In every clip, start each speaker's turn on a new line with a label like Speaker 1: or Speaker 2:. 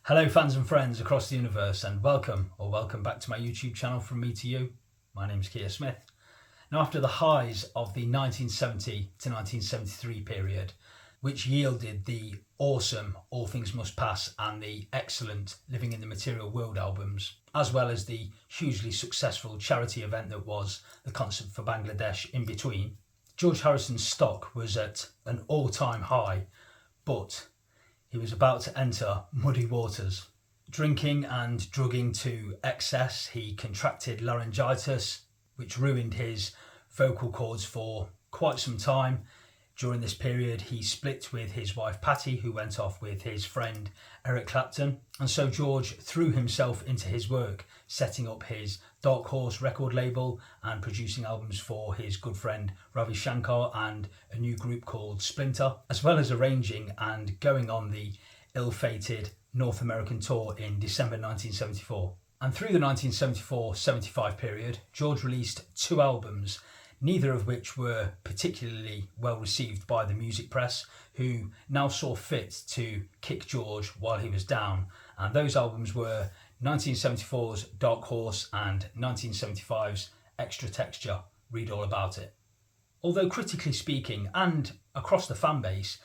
Speaker 1: Hello fans and friends across the universe, and welcome back to my YouTube channel From Me to You. My name's Keir Smith. Now, after the highs of the 1970 to 1973 period, which yielded the awesome All Things Must Pass and the excellent Living in the Material World albums, as well as the hugely successful charity event that was the Concert for Bangladesh in between, George Harrison's stock was at an all-time high, but he was about to enter muddy waters. Drinking and drugging to excess, he contracted laryngitis, which ruined his vocal cords for quite some time. During this period, he split with his wife Patty, who went off with his friend Eric Clapton. And so George threw himself into his work, setting up his Dark Horse record label and producing albums for his good friend Ravi Shankar and a new group called Splinter, as well as arranging and going on the ill-fated North American tour in December 1974. And through the 1974-75 period, George released 2 albums, neither of which were particularly well received by the music press, who now saw fit to kick George while he was down. And those albums were 1974's Dark Horse and 1975's Extra Texture. Read all about it. Although critically speaking and across the fan base,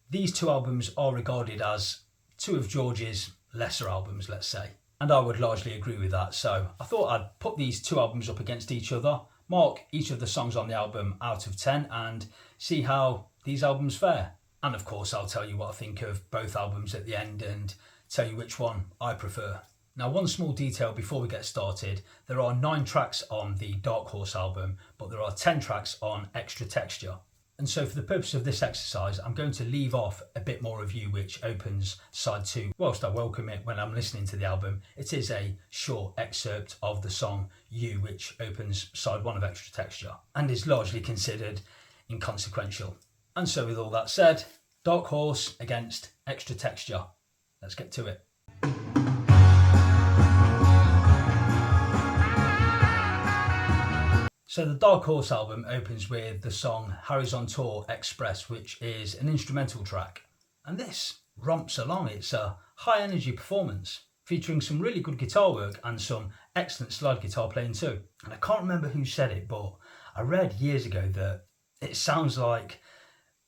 Speaker 1: these 2 albums are regarded as 2 of George's lesser albums, let's say. And I would largely agree with that. So I thought I'd put these 2 albums up against each other, mark each of the songs on the album out of 10 and see how these albums fare. And of course, I'll tell you what I think of both albums at the end and tell you which one I prefer. Now, one small detail before we get started, there are 9 tracks on the Dark Horse album, but there are 10 tracks on Extra Texture. And so for the purpose of this exercise, I'm going to leave off a bit more of You, which opens side 2. Whilst I welcome it when I'm listening to the album, it is a short excerpt of the song You, which opens side 1 of Extra Texture and is largely considered inconsequential. And so with all that said, Dark Horse against Extra Texture. Let's get to it. So the Dark Horse album opens with the song Harry's on Tour Express, which is an instrumental track. And this romps along. It's a high energy performance featuring some really good guitar work and some excellent slide guitar playing too. And I can't remember who said it, but I read years ago that it sounds like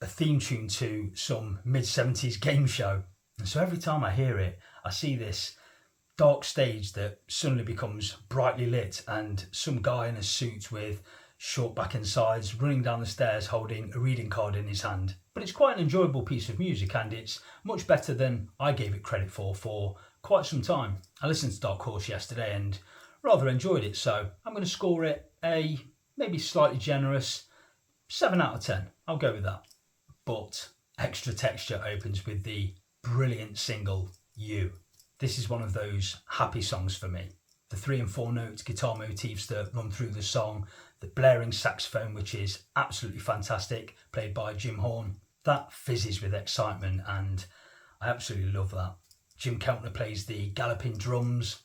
Speaker 1: a theme tune to some mid-70s game show. And so every time I hear it, I see this dark stage that suddenly becomes brightly lit and some guy in a suit with short back and sides running down the stairs holding a reading card in his hand. But it's quite an enjoyable piece of music and it's much better than I gave it credit for quite some time. I listened to Dark Horse yesterday and rather enjoyed it, so I'm going to score it a maybe slightly generous 7 out of 10. I'll go with that. But Extra Texture opens with the brilliant single You. This is one of those happy songs for me. The 3 and 4 note guitar motifs that run through the song, the blaring saxophone, which is absolutely fantastic, played by Jim Horn. That fizzes with excitement and I absolutely love that. Jim Keltner plays the galloping drums.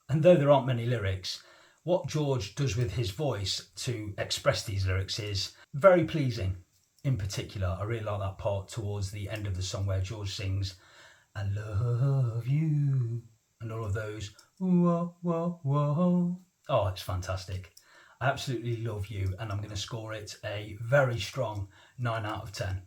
Speaker 1: And though there aren't many lyrics, what George does with his voice to express these lyrics is very pleasing. In particular, I really like that part towards the end of the song where George sings, I love you, and all of those, whoa, whoa, whoa. Oh, it's fantastic. I absolutely love You, and I'm going to score it a very strong 9 out of 10.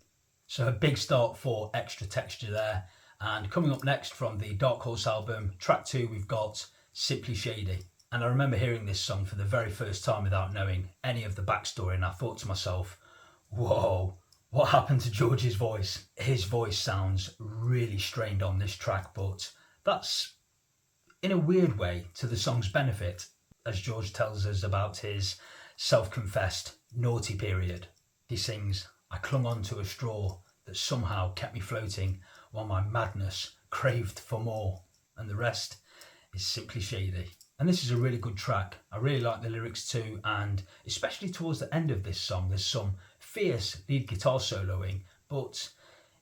Speaker 1: So a big start for Extra Texture there. And coming up next from the Dark Horse album, track 2, we've got Simply Shady. And I remember hearing this song for the very first time without knowing any of the backstory, and I thought to myself, whoa, what happened to George's voice? His voice sounds really strained on this track, but that's in a weird way to the song's benefit, as George tells us about his self-confessed naughty period. He sings, I clung on to a straw that somehow kept me floating while my madness craved for more, and the rest is simply shady. And this is a really good track. I really like the lyrics too, and especially towards the end of this song, there's some fierce lead guitar soloing, but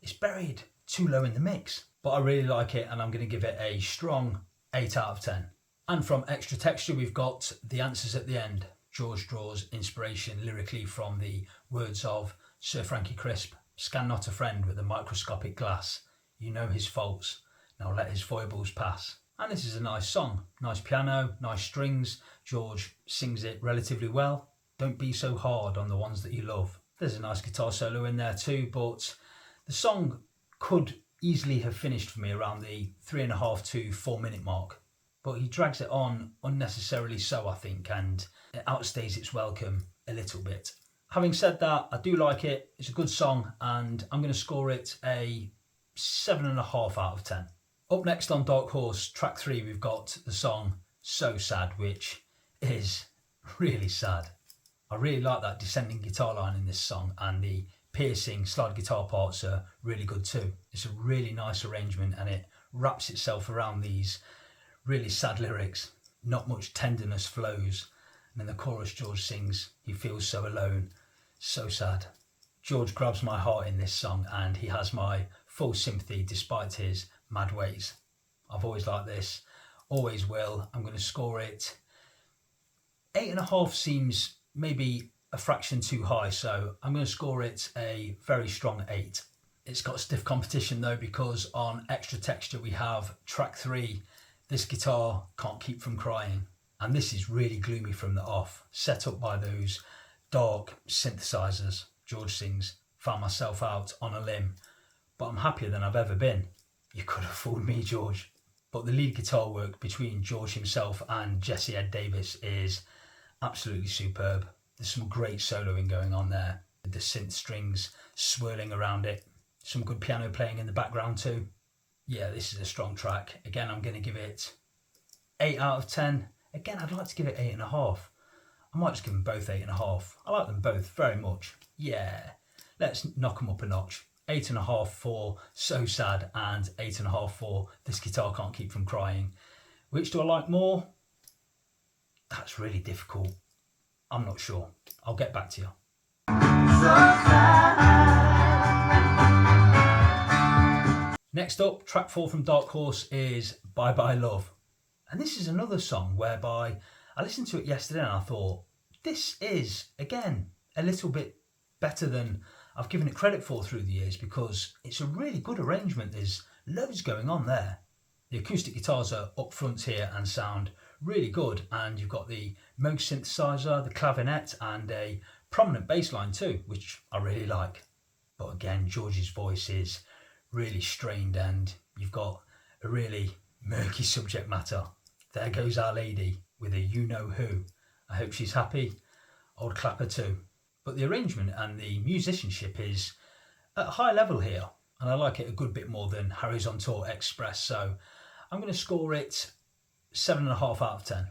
Speaker 1: it's buried too low in the mix. But I really like it, and I'm going to give it a strong 8 out of 10. And from Extra Texture, we've got The Answers at the End. George draws inspiration lyrically from the words of Sir Frankie Crisp. Scan not a friend with a microscopic glass. You know his faults, now let his foibles pass. And this is a nice song. Nice piano, nice strings. George sings it relatively well. Don't be so hard on the ones that you love. There's a nice guitar solo in there too, but the song could easily have finished for me around the 3.5 to 4 minute mark. But he drags it on unnecessarily so, I think, and it outstays its welcome a little bit. Having said that, I do like it. It's a good song, and I'm going to score it a 7.5 out of 10. Up next on Dark Horse, track 3, we've got the song So Sad, which is really sad. I really like that descending guitar line in this song, and the piercing slide guitar parts are really good too. It's a really nice arrangement, and it wraps itself around these really sad lyrics. Not much tenderness flows, and in the chorus George sings, he feels so alone, so sad. George grabs my heart in this song, and he has my full sympathy despite his mad ways. I've always liked this, always will. I'm going to score it 8.5. Seems maybe a fraction too high, so I'm going to score it a very strong 8. It's got stiff competition though, because on Extra Texture we have track 3, This Guitar Can't Keep From Crying, and this is really gloomy from the off, set up by those dark synthesizers. George sings, found myself out on a limb, but I'm happier than I've ever been. You could have fooled me, George. But the lead guitar work between George himself and Jesse Ed Davis is absolutely superb. There's some great soloing going on there, with the synth strings swirling around it. Some good piano playing in the background too. Yeah, this is a strong track. Again, I'm going to give it 8 out of 10. Again, I'd like to give it 8.5. I might just give them both 8.5. I like them both very much. Yeah, let's knock them up a notch. 8.5 for So Sad and 8.5 for This Guitar Can't Keep From Crying. Which do I like more? That's really difficult. I'm not sure. I'll get back to you. Next up, track 4 from Dark Horse is Bye Bye Love. And this is another song whereby I listened to it yesterday and I thought, this is, again, a little bit better than I've given it credit for through the years, because it's a really good arrangement. There's loads going on there. The acoustic guitars are up front here and sound really good, and you've got the Moog synthesizer, the clavinet, and a prominent bass line too, which I really like. But again, George's voice is really strained, and you've got a really murky subject matter. There goes Our Lady with a you-know-who. I hope she's happy. I'd clap her too. But the arrangement and the musicianship is at a high level here, and I like it a good bit more than Harry's on Tour Express, so I'm going to score it 7.5 out of 10.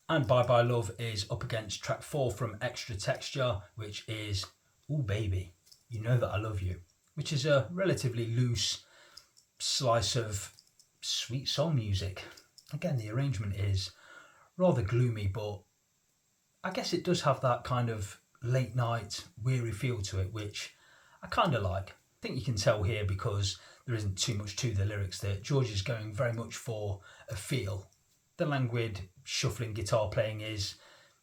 Speaker 1: And Bye Bye Love is up against track 4 from Extra Texture, which is Ooh Baby, You Know That I Love You, which is a relatively loose slice of sweet soul music. Again, the arrangement is rather gloomy, but I guess it does have that kind of late night weary feel to it, which I kind of like. I think you can tell here, because there isn't too much to the lyrics, that George is going very much for a feel. The languid shuffling guitar playing is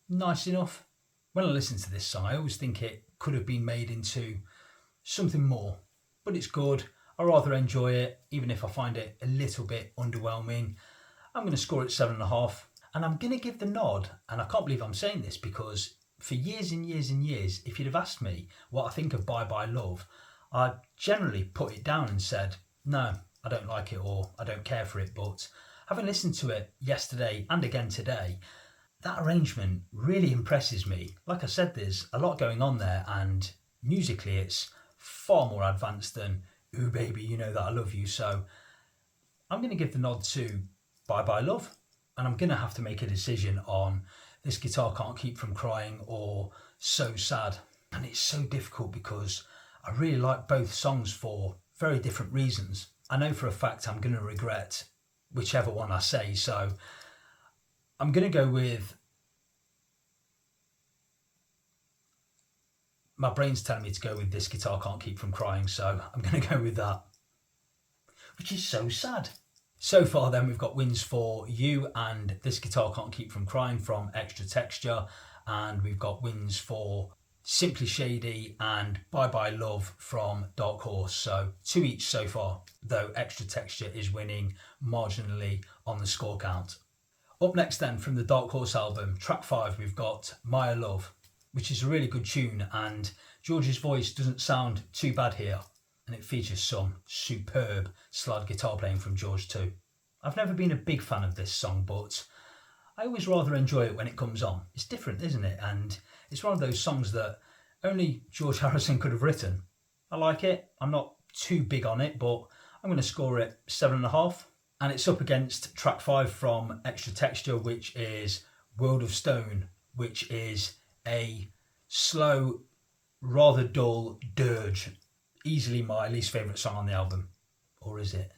Speaker 1: nice enough. When I listen to this song, I always think it could have been made into something more, but it's good. I rather enjoy it, even if I find it a little bit underwhelming. I'm going to score it 7.5, and I'm going to give the nod, and I can't believe I'm saying this, because for years and years and years, if you'd have asked me what I think of Bye Bye Love, I'd generally put it down and said, no, I don't like it, or I don't care for it. But having listened to it yesterday and again today, that arrangement really impresses me. Like I said, there's a lot going on there, and musically it's far more advanced than Ooh Baby, You Know That I Love You. So I'm going to give the nod to Bye Bye Love, and I'm going to have to make a decision on This Guitar Can't Keep From Crying or So Sad. And it's so difficult, because I really like both songs for very different reasons. I know for a fact I'm going to regret whichever one I say, so I'm going to go with... My brain's telling me to go with This Guitar Can't Keep From Crying, so I'm going to go with that, which is so sad. So far then, we've got wins for You and This Guitar Can't Keep From Crying from Extra Texture, and we've got wins for Simply Shady and Bye Bye Love from Dark Horse. So 2 each so far, though Extra Texture is winning marginally on the score count. Up next then, from the Dark Horse album, track 5, we've got My Love, which is a really good tune, and George's voice doesn't sound too bad here, and it features some superb slide guitar playing from George too. I've never been a big fan of this song, but I always rather enjoy it when it comes on. It's different, isn't it? And it's one of those songs that only George Harrison could have written. I like it. I'm not too big on it, but I'm going to score it 7.5. And it's up against track 5 from Extra Texture, which is World of Stone, which is a slow, rather dull dirge. Easily my least favourite song on the album. Or is it?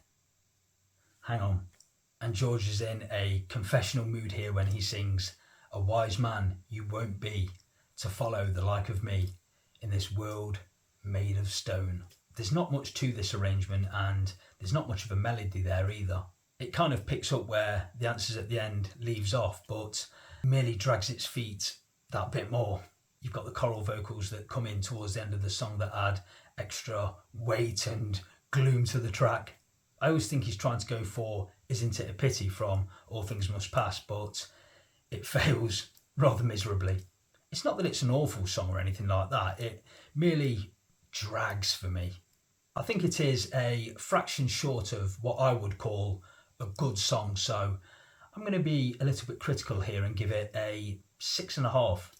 Speaker 1: Hang on. And George is in a confessional mood here when he sings, "A wise man you won't be, to follow the like of me in this world made of stone." There's not much to this arrangement, and there's not much of a melody there either. It kind of picks up where the Answers at the End leaves off, but merely drags its feet that bit more. You've got the choral vocals that come in towards the end of the song that add extra weight and gloom to the track. I always think he's trying to go for "Isn't It a Pity" from All Things Must Pass, but it fails rather miserably. It's not that it's an awful song or anything like that, it merely drags for me. I think it is a fraction short of what I would call a good song, so I'm going to be a little bit critical here and give it a 6.5.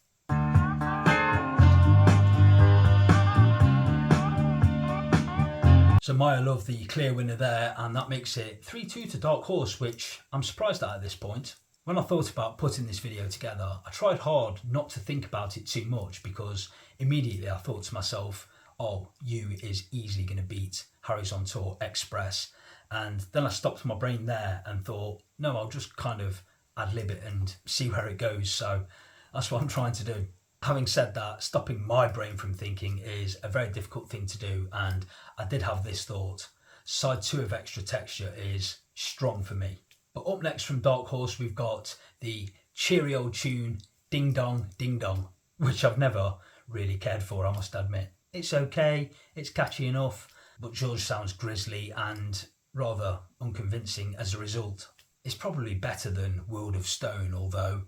Speaker 1: So Maya Love, the clear winner there, and that makes it 3-2 to Dark Horse, which I'm surprised at this point. When I thought about putting this video together, I tried hard not to think about it too much, because immediately I thought to myself, oh, You is easily going to beat Harry's on Tour Express. And then I stopped my brain there and thought, no, I'll just kind of ad-lib it and see where it goes. So that's what I'm trying to do. Having said that, stopping my brain from thinking is a very difficult thing to do, and I did have this thought. Side 2 of Extra Texture is strong for me. But up next from Dark Horse, we've got the cheery old tune Ding Dong Ding Dong, which I've never really cared for, I must admit. It's okay, it's catchy enough, but George sounds grisly and rather unconvincing as a result. It's probably better than World of Stone, although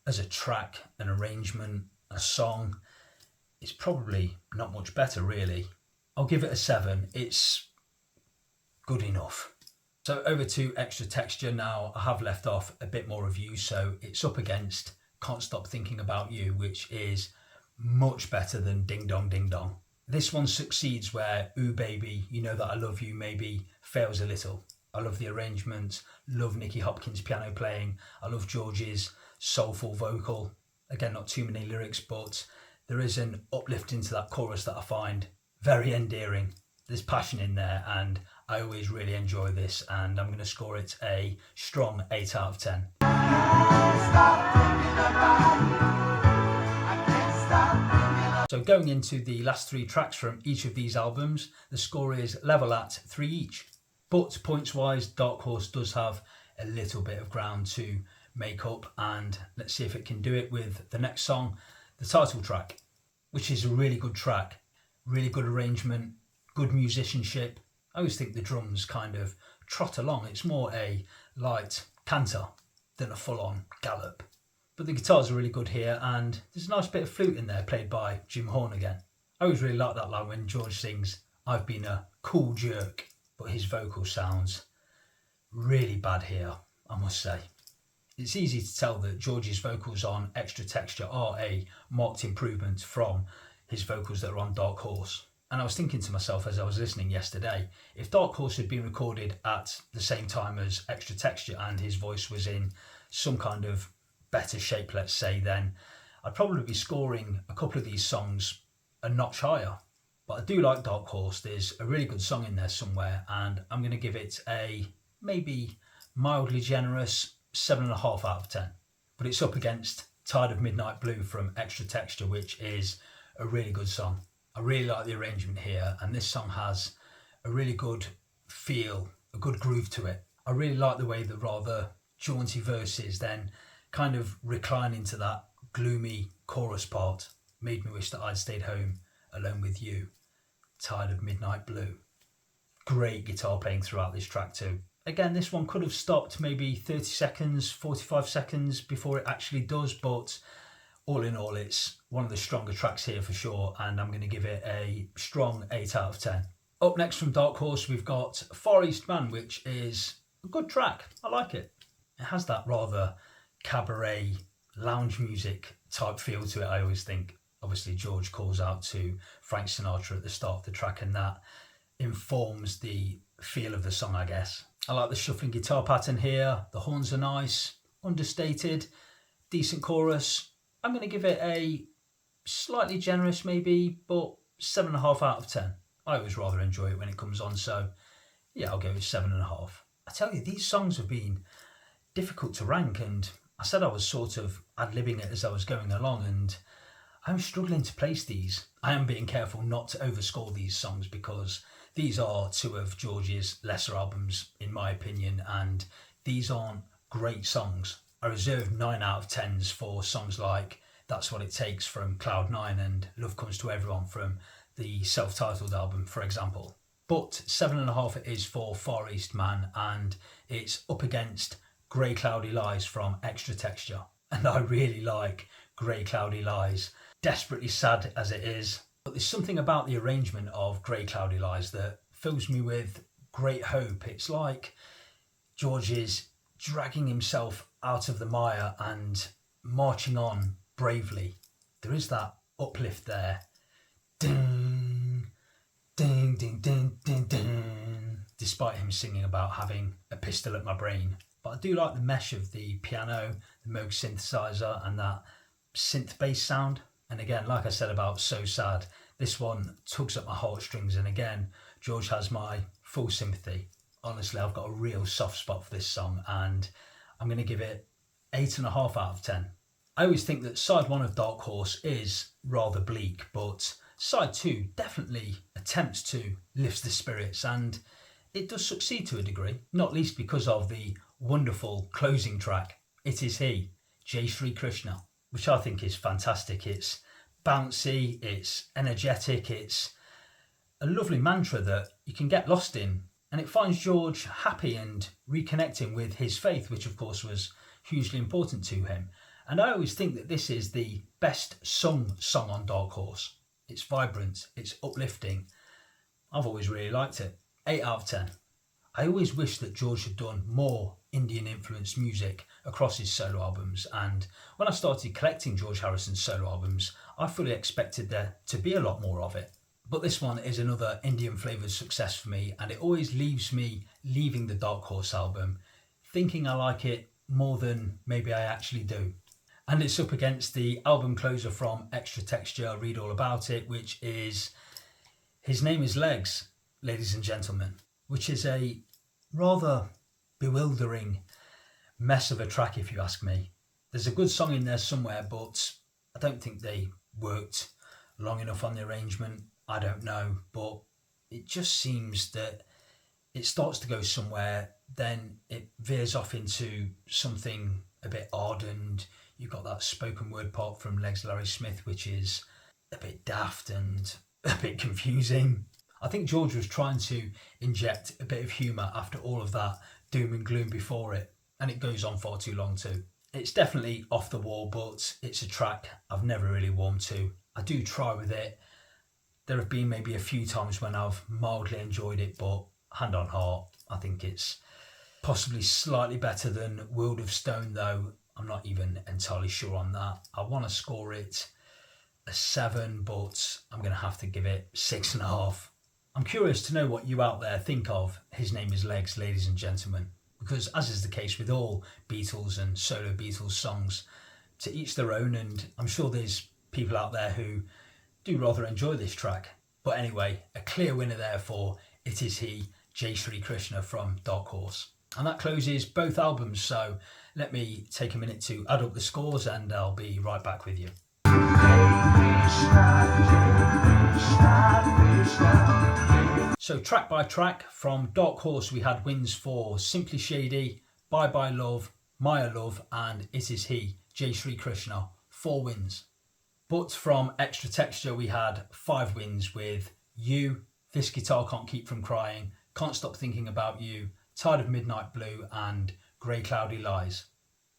Speaker 1: as a track, an arrangement, a song, it's probably not much better really. I'll give it a 7. It's good enough. So over to Extra Texture now. I have left off a bit more review, so it's up against Can't Stop Thinking About You, which is much better than Ding Dong Ding Dong. This one succeeds where Ooh Baby, You Know That I Love You maybe fails a little. I love the arrangement, love Nicky Hopkins' piano playing, I love George's soulful vocal. Again, not too many lyrics, but there is an uplift into that chorus that I find very endearing. There's passion in there, and I always really enjoy this, and I'm going to score it a strong 8 out of 10. So going into the last 3 tracks from each of these albums, the score is level at 3 each. But points-wise, Dark Horse does have a little bit of ground to make up, and let's see if it can do it with the next song, the title track, which is a really good track, really good arrangement, good musicianship. I always think the drums kind of trot along. It's more a light canter than a full-on gallop. But the guitars are really good here, and there's a nice bit of flute in there played by Jim Horn again. I always really like that line when George sings, "I've been a cool jerk," but his vocal sounds really bad here, I must say. It's easy to tell that George's vocals on Extra Texture are a marked improvement from his vocals that are on Dark Horse. And I was thinking to myself as I was listening yesterday, if Dark Horse had been recorded at the same time as Extra Texture and his voice was in some kind of better shape, let's say, then I'd probably be scoring a couple of these songs a notch higher. But I do like Dark Horse. There's a really good song in there somewhere, and I'm going to give it a maybe mildly generous 7.5 out of 10. But it's up against Tide of Midnight Blue from Extra Texture, which is a really good song. I really like the arrangement here, and this song has a really good feel, a good groove to it. I really like the way the rather jaunty verses then kind of recline into that gloomy chorus part made me wish that I'd stayed home alone with you, tired of midnight blue. Great guitar playing throughout this track too. Again, this one could have stopped maybe 30 seconds, 45 seconds before it actually does, but all in all, it's one of the stronger tracks here for sure, and I'm going to give it a strong 8 out of 10. Up next from Dark Horse, we've got Far East Man, which is a good track. I like it. It has that rather cabaret, lounge music type feel to it, I always think. Obviously, George calls out to Frank Sinatra at the start of the track, and that informs the feel of the song, I guess. I like the shuffling guitar pattern here. The horns are nice, understated, decent chorus. I'm going to give it a slightly generous maybe, but 7.5 out of 10. I always rather enjoy it when it comes on, so yeah, I'll go with 7.5. I tell you, these songs have been difficult to rank, and I said I was sort of ad-libbing it as I was going along, and I'm struggling to place these. I am being careful not to overscore these songs because these are two of George's lesser albums, in my opinion, and these aren't great songs. I reserve 9 out of 10s for songs like That's What It Takes from Cloud 9 and Love Comes to Everyone from the self-titled album, for example. But 7.5 it is for Far East Man, and it's up against Grey Cloudy Lies from Extra Texture. And I really like Grey Cloudy Lies, desperately sad as it is. But there's something about the arrangement of Grey Cloudy Lies that fills me with great hope. It's like George is dragging himself out of the mire and marching on bravely. There is that uplift there. Ding, ding, ding, ding, ding, ding. Despite him singing about having a pistol at my brain. But I do like the mesh of the piano, the Moog synthesizer, and that synth bass sound. And again, like I said about So Sad, this one tugs at my heartstrings, and again, George has my full sympathy. Honestly, I've got a real soft spot for this song, and I'm going to give it 8.5 out of 10. I always think that side 1 of Dark Horse is rather bleak, but side 2 definitely attempts to lift the spirits, and it does succeed to a degree, not least because of the wonderful closing track, It Is He, Jai Sri Krishna, which I think is fantastic. It's bouncy, it's energetic, it's a lovely mantra that you can get lost in, and it finds George happy and reconnecting with his faith, which of course was hugely important to him. And I always think that this is the best sung song on Dark Horse. It's vibrant, it's uplifting. I've always really liked it. 8 out of 10. I always wish that George had done more Indian influenced music across his solo albums, and when I started collecting George Harrison's solo albums, I fully expected there to be a lot more of it. But this one is another Indian flavoured success for me, and it always leaves me leaving the Dark Horse album thinking I like it more than maybe I actually do. And it's up against the album closer from Extra Texture, Read All About It, which is His Name Is Legs, ladies and gentlemen, which is a rather bewildering mess of a track, if you ask me. There's a good song in there somewhere, but I don't think they worked long enough on the arrangement. I don't know, but it just seems that it starts to go somewhere, then it veers off into something a bit odd, and you've got that spoken word part from Legs Larry Smith, which is a bit daft and a bit confusing. I think George was trying to inject a bit of humour after all of that doom and gloom before it, and it goes on far too long too. It's definitely off the wall, but it's a track I've never really warmed to. I do try with it. There have been maybe a few times when I've mildly enjoyed it, but hand on heart, I think it's possibly slightly better than World of Stone, though I'm not even entirely sure on that. I want to score it a 7, but I'm going to have to give it 6.5. I'm curious to know what you out there think of His Name Is Legs, ladies and gentlemen, because as is the case with all Beatles and solo Beatles songs, to each their own, and I'm sure there's people out there who do rather enjoy this track. But anyway, a clear winner there for It Is He, Jai Sri Krishna from Dark Horse. And that closes both albums, so let me take a minute to add up the scores and I'll be right back with you. So track by track, from Dark Horse we had wins for Simply Shady, Bye Bye Love, Maya Love and It Is He, Jai Sri Krishna 4 wins. But from Extra Texture we had 5 wins with You, This Guitar Can't Keep From Crying, Can't Stop Thinking About You, Tired of Midnight Blue and Grey Cloudy Lies.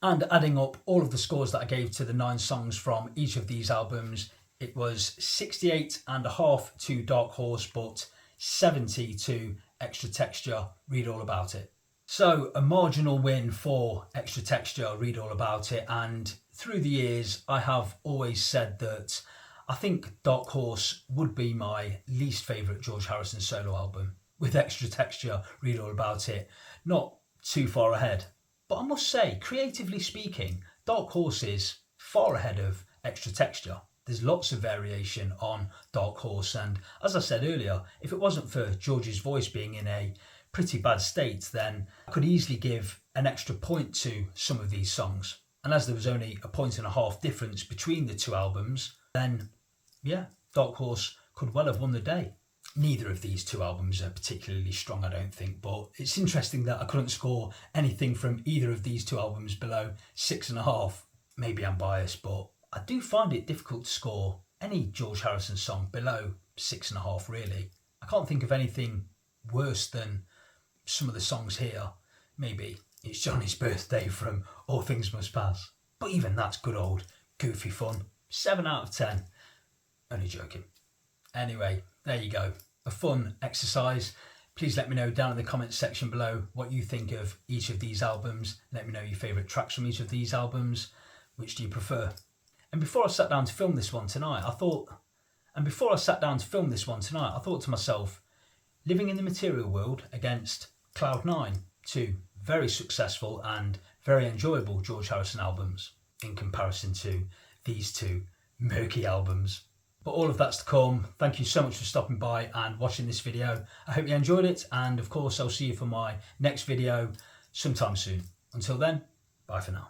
Speaker 1: And adding up all of the scores that I gave to the 9 songs from each of these albums, it was 68.5 to Dark Horse, but 70 to Extra Texture, Read All About It. So a marginal win for Extra Texture, Read All About It. And through the years, I have always said that I think Dark Horse would be my least favourite George Harrison solo album, with Extra Texture, Read All About It not too far ahead. But I must say, creatively speaking, Dark Horse is far ahead of Extra Texture. There's lots of variation on Dark Horse, and as I said earlier, if it wasn't for George's voice being in a pretty bad state, then I could easily give an extra point to some of these songs. And as there was only a 1.5 point difference between the 2 albums, then yeah, Dark Horse could well have won the day. Neither of these 2 albums are particularly strong, I don't think, but it's interesting that I couldn't score anything from either of these 2 albums below 6.5. Maybe I'm biased, but I do find it difficult to score any George Harrison song below 6.5, really. I can't think of anything worse than some of the songs here. Maybe It's Johnny's Birthday from All Things Must Pass. But even that's good old goofy fun. 7 out of 10. Only joking. Anyway, there you go. A fun exercise. Please let me know down in the comments section below what you think of each of these albums. Let me know your favourite tracks from each of these albums. Which do you prefer? And before I sat down to film this one tonight, I thought to myself, living in the material world against Cloud9, 2 very successful and very enjoyable George Harrison albums in comparison to these 2 murky albums. But all of that's to come. Thank you so much for stopping by and watching this video. I hope you enjoyed it, and of course I'll see you for my next video sometime soon. Until then, bye for now.